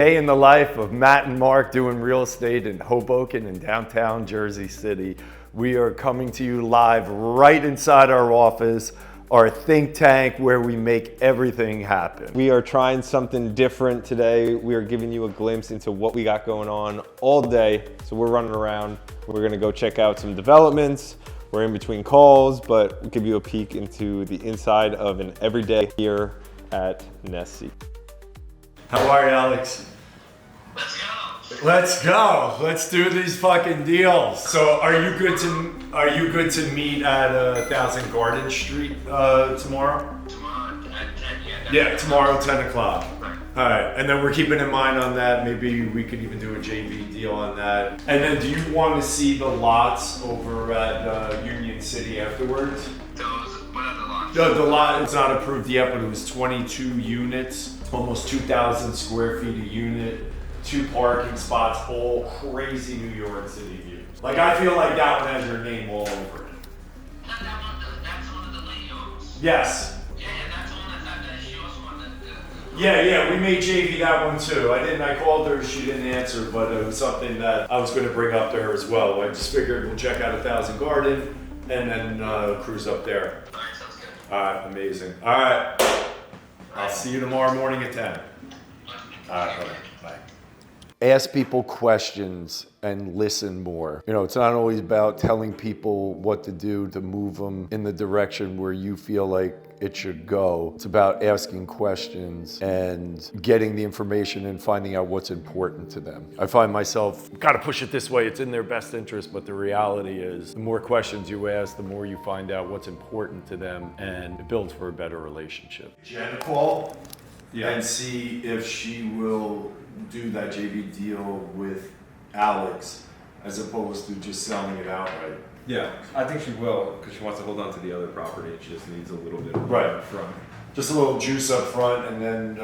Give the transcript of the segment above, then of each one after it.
Day in the life of Matt and Mark doing real estate in Hoboken and downtown Jersey City. We are coming to you live right inside our office, our think tank where we make everything happen. We are trying something different today. We are giving you a glimpse into what we got going on all day. So we're running around. We're gonna go check out some developments. We're in between calls, but we'll give you a peek into the inside of an everyday here at Nessie. How are you, Alex? Let's go. Let's do these fucking deals. So, are you good to meet at 1000 Garden Street tomorrow? Tomorrow at 10, Yeah, tomorrow 10 o'clock. Right. All right, and then we're keeping in mind on that. Maybe we could even do a JV deal on that. And then, do you want to see the lots over at Union City afterwards? What are the lots? The lot is not approved yet, but it was 22 units, almost 2,000 square feet a unit, 2 parking spots, all crazy New York City views. Like, I feel like that one has your name all over it. That's one of the lady owns. Yes. Yeah, that's one that she also wanted. Yeah, we made JV that one too. I called her, she didn't answer, but it was something that I was going to bring up to her as well. I just figured we'll check out 1000 Garden and then cruise up there. All right, sounds good. All right, amazing. All right, I'll see you tomorrow morning at 10. All right, bye. Ask people questions and listen more. You know, it's not always about telling people what to do to move them in the direction where you feel like it should go. It's about asking questions and getting the information and finding out what's important to them. I find myself, gotta push it this way, it's in their best interest, but the reality is the more questions you ask, the more you find out what's important to them, and it builds for a better relationship. Jen, call and see if she will do that JV deal with Alex as opposed to just selling it outright. Yeah, I think she will because she wants to hold on to the other property. She just needs a little bit of Right. up front. Just a little juice up front, and then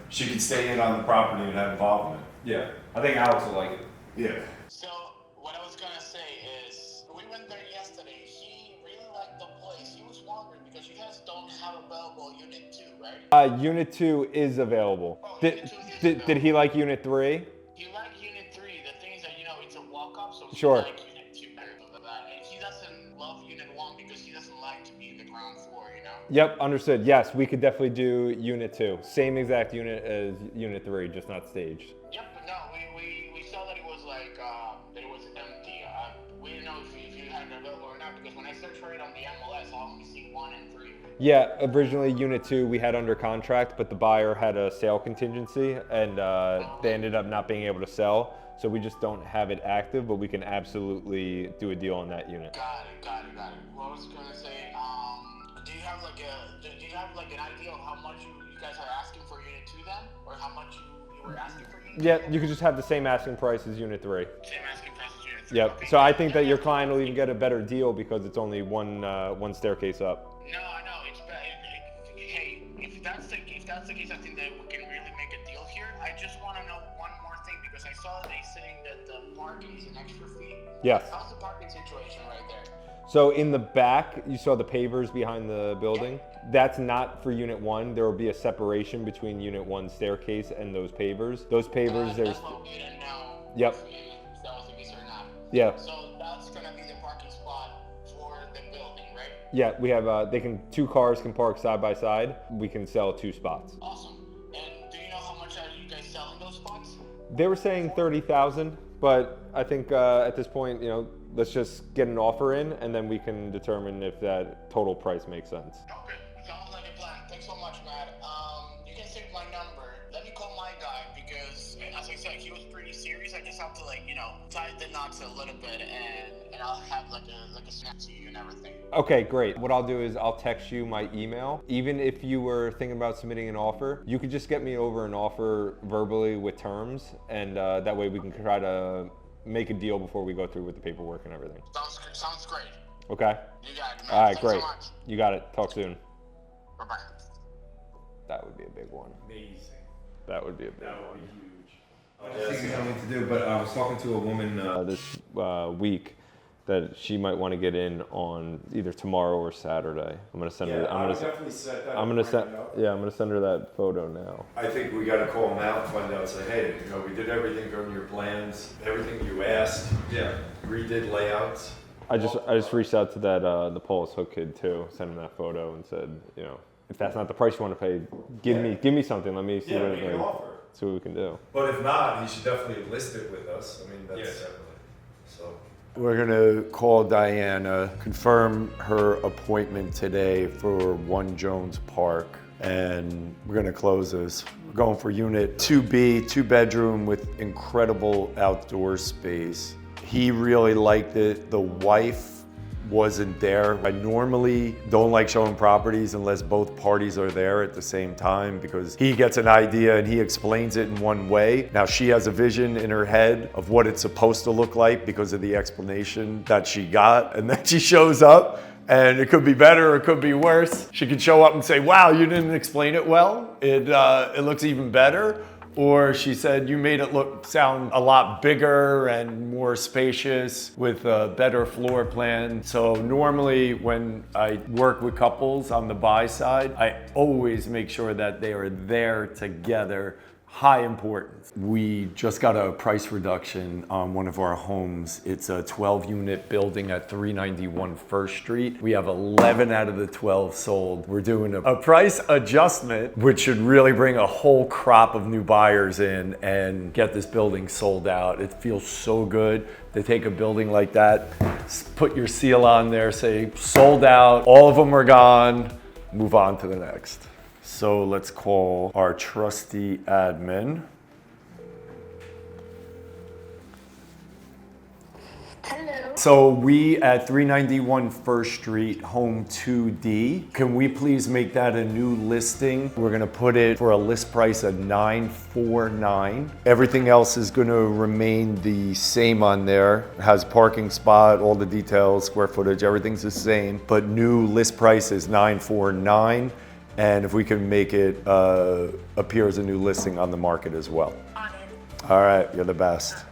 she can stay in on the property and have involvement. Yeah, I think Alex will like it. Yeah. So what I was gonna say is, we went there yesterday. He really liked the place. He was wondering because you guys don't have available Unit 2, right? Unit 2 is available. Oh, Did, Unit 2 is did, did he like Unit 3? He liked Unit 3. The thing is that it's a walk-up, so he Sure. liked Unit 2 better than that. And he doesn't love Unit 1 because he doesn't like to be in the ground floor, you know? Yep, understood. Yes, we could definitely do Unit 2. Same exact unit as Unit 3, just not staged. Yep, but no, we saw that it was like that it was empty. We didn't know if you had it available or not because when I searched for it on the MLS, I only see 1 and 3. Yeah, originally Unit 2 we had under contract, but the buyer had a sale contingency and they ended up not being able to sell. So we just don't have it active, but we can absolutely do a deal on that unit. Got it. What I was gonna say, do you have like an idea of how much you guys are asking for Unit 2 then? Or how much you were asking for Unit 2? Yeah, you could just have the same asking price as Unit 3. Same asking price as Unit 3. Yep. Okay. So I think that your client will even get a better deal because it's only one staircase up. No, I know, it's bad. Hey, if that's the case, I think that we can really make a deal here. I just want to know one more thing because I saw they saying that the parking is an extra fee. Yes. How's the parking situation right there? So in the back, you saw the pavers behind the building. That's not for Unit 1. There will be a separation between Unit 1 staircase and those pavers. Those pavers, there's... That's what we didn't know. Yep. If that was the case or not. Yeah. So that's gonna be the parking spot for the building, right? Yeah, we have, 2 cars can park side by side. We can sell 2 spots. Awesome. And do you know how much are you guys selling those spots? They were saying 30,000, but I think at this point, let's just get an offer in and then we can determine if that total price makes sense. Okay, sounds like a plan. Thanks so much, Matt. You can save my number. Let me call my guy because, as I said, he was pretty serious. I just have to tie the knots a little bit, and I'll have like a snap to you and everything. Okay, great. What I'll do is I'll text you my email. Even if you were thinking about submitting an offer, you could just get me over an offer verbally with terms, and that way we can try to make a deal before we go through with the paperwork and everything. Sounds great. Okay? You got it, man. All right, Thanks great. so much. You got it. Talk soon. Bye-bye. That would be a big one. Amazing. That would be a big That one. would be huge. I was thinking something to do, but I was talking to a woman This week that she might want to get in on either tomorrow or Saturday. I'm gonna send her. I'm gonna definitely set that. I'm gonna send. Yeah, I'm gonna send her that photo now. I think we got to call them out, find out, say, hey, you know, we did everything from your plans, everything you asked. Yeah. Redid layouts. I just reached out to that the Paul's Hook kid too, sent him that photo and said, you know, if that's not the price you want to pay, give me something. Let me see Yeah, what make an offer. see what we can do. But if not, he should definitely list it with us. I mean, that's Yes. so. We're gonna call Diana, confirm her appointment today for 1 Jones Park, and we're gonna close this. We're going for unit 2B, 2-bedroom with incredible outdoor space. He really liked it. The wife wasn't there. I normally don't like showing properties unless both parties are there at the same time, because he gets an idea and he explains it in one way. Now she has a vision in her head of what it's supposed to look like because of the explanation that she got, and then she shows up and it could be better or it could be worse. She could show up and say, wow, you didn't explain it well. It looks even better. Or she said, you made it sound a lot bigger and more spacious with a better floor plan. So normally when I work with couples on the buy side, I always make sure that they are there together. High importance. We just got a price reduction on one of our homes. It's a 12-unit building at 391 First Street. We have 11 out of the 12 sold. We're doing a price adjustment, which should really bring a whole crop of new buyers in and get this building sold out. It feels so good to take a building like that, put your seal on there, say sold out, all of them are gone, move on to the next. So let's call our trusty admin. Hello. So we at 391 First Street, home 2D. Can we please make that a new listing? We're gonna put it for a list price of $949. Everything else is gonna remain the same on there. It has parking spot, all the details, square footage, everything's the same. But new list price is $949. And if we can make it appear as a new listing on the market as well. On it. All right, you're the best.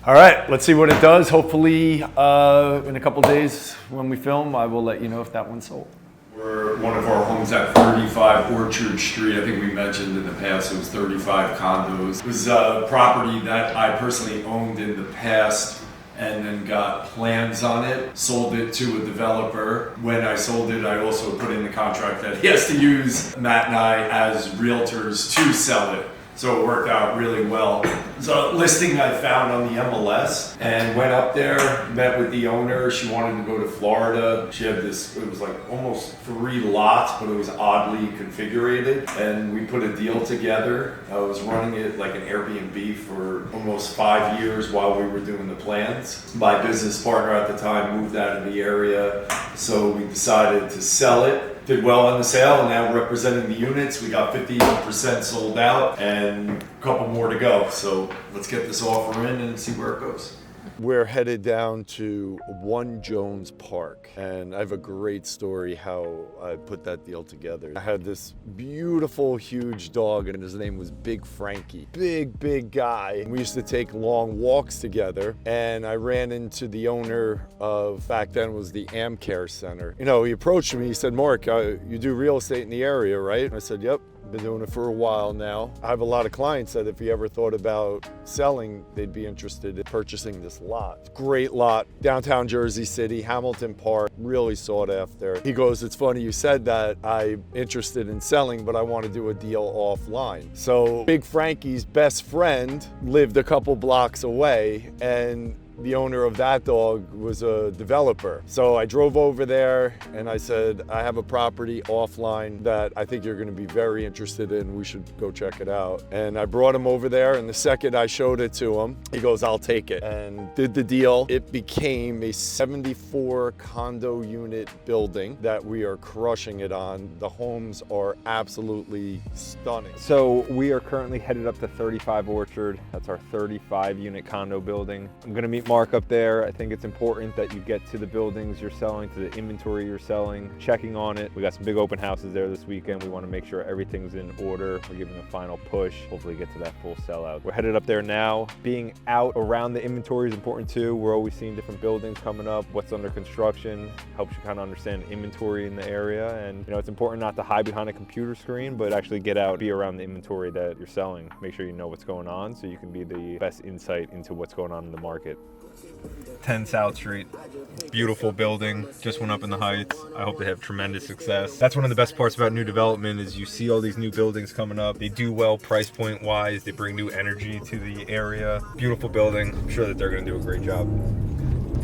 All right, let's see what it does. Hopefully in a couple days when we film, I will let you know if that one's sold. We're one of our homes at 35 Orchard Street. I think we mentioned in the past it was 35 condos. It was a property that I personally owned in the past and then got plans on it, sold it to a developer. When I sold it, I also put in the contract that he has to use Matt and I as realtors to sell it. So it worked out really well. It's a listing I found on the MLS and went up there, met with the owner. She wanted to go to Florida. She had this, it was like almost 3 lots, but it was oddly configured. And we put a deal together. I was running it like an Airbnb for almost 5 years while we were doing the plans. My business partner at the time moved out of the area, so we decided to sell it. Did well on the sale, and now representing the units, we got 50% sold out and a couple more to go. So let's get this offer in and see where it goes. We're headed down to 1 Jones Park, and I have a great story how I put that deal together. I had this beautiful, huge dog, and his name was Big Frankie. Big guy. We used to take long walks together, and I ran into the owner of, back then was the AmCare Center. You know, he approached me, he said, Mark, you do real estate in the area, right? And I said, yep. Been doing it for a while now. I have a lot of clients that if you ever thought about selling, they'd be interested in purchasing this lot. Great lot, downtown Jersey City, Hamilton Park, really sought after. He goes, it's funny you said that. I'm interested in selling, but I want to do a deal offline. So Big Frankie's best friend lived a couple blocks away, and the owner of that dog was a developer. So I drove over there and I said, I have a property offline that I think you're gonna be very interested in. We should go check it out. And I brought him over there, and the second I showed it to him, he goes, I'll take it. And did the deal. It became a 74 condo unit building that we are crushing it on. The homes are absolutely stunning. So we are currently headed up to 35 Orchard. That's our 35 unit condo building. I'm gonna meet Mark up there. I think it's important that you get to the buildings you're selling, to the inventory you're selling, checking on it. We got some big open houses there this weekend. We want to make sure everything's in order. We're giving a final push, hopefully get to that full sellout. We're headed up there now. Being out around the inventory is important too. We're always seeing different buildings coming up, what's under construction, helps you kind of understand inventory in the area. And it's important not to hide behind a computer screen, but actually get out, be around the inventory that you're selling. Make sure you know what's going on so you can be the best insight into what's going on in the market. 10 South Street, beautiful building, just went up in the heights. I hope they have tremendous success. That's one of the best parts about new development is you see all these new buildings coming up. They do well price point wise, they bring new energy to the area. Beautiful building, I'm sure that they're gonna do a great job.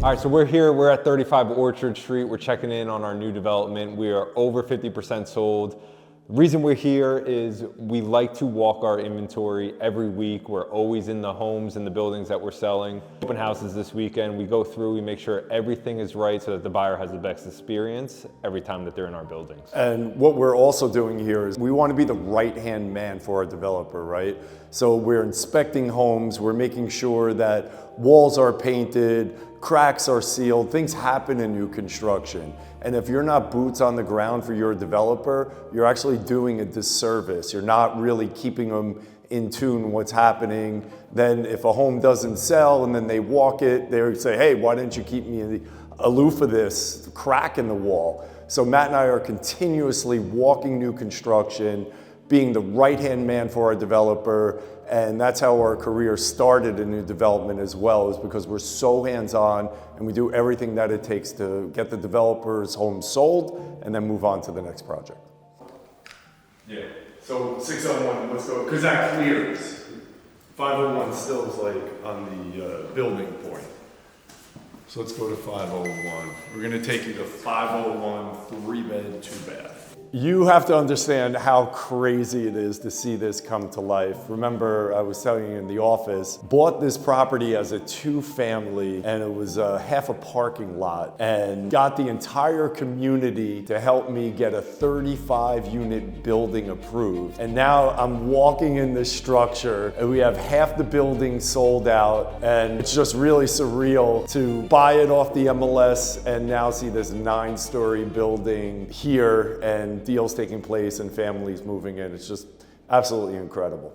All right, so we're here, we're at 35 Orchard Street. We're checking in on our new development. We are over 50% sold. The reason we're here is we like to walk our inventory every week. We're always in the homes and the buildings that we're selling. Open houses this weekend, we go through, we make sure everything is right so that the buyer has the best experience every time that they're in our buildings. And what we're also doing here is we want to be the right-hand man for our developer, right? So we're inspecting homes, we're making sure that walls are painted, cracks are sealed, things happen in new construction. And if you're not boots on the ground for your developer, you're actually doing a disservice. You're not really keeping them in tune what's happening. Then if a home doesn't sell and then they walk it, they say, hey, why didn't you keep me aloof of this crack in the wall? So Matt and I are continuously walking new construction, being the right-hand man for our developer, and that's how our career started in new development as well, is because we're so hands-on and we do everything that it takes to get the developer's home sold and then move on to the next project. Yeah, so 601, let's go, because that clears. 501 still is like on the building point. So let's go to 501. We're gonna take you to 501, 3-bed, 2-bath. You have to understand how crazy it is to see this come to life. Remember, I was telling you in the office, bought this property as a 2-family and it was half a parking lot and got the entire community to help me get a 35-unit building approved. And now I'm walking in this structure and we have half the building sold out and it's just really surreal to buy it off the MLS and now see this 9-story building here and deals taking place and families moving in. It's just absolutely incredible.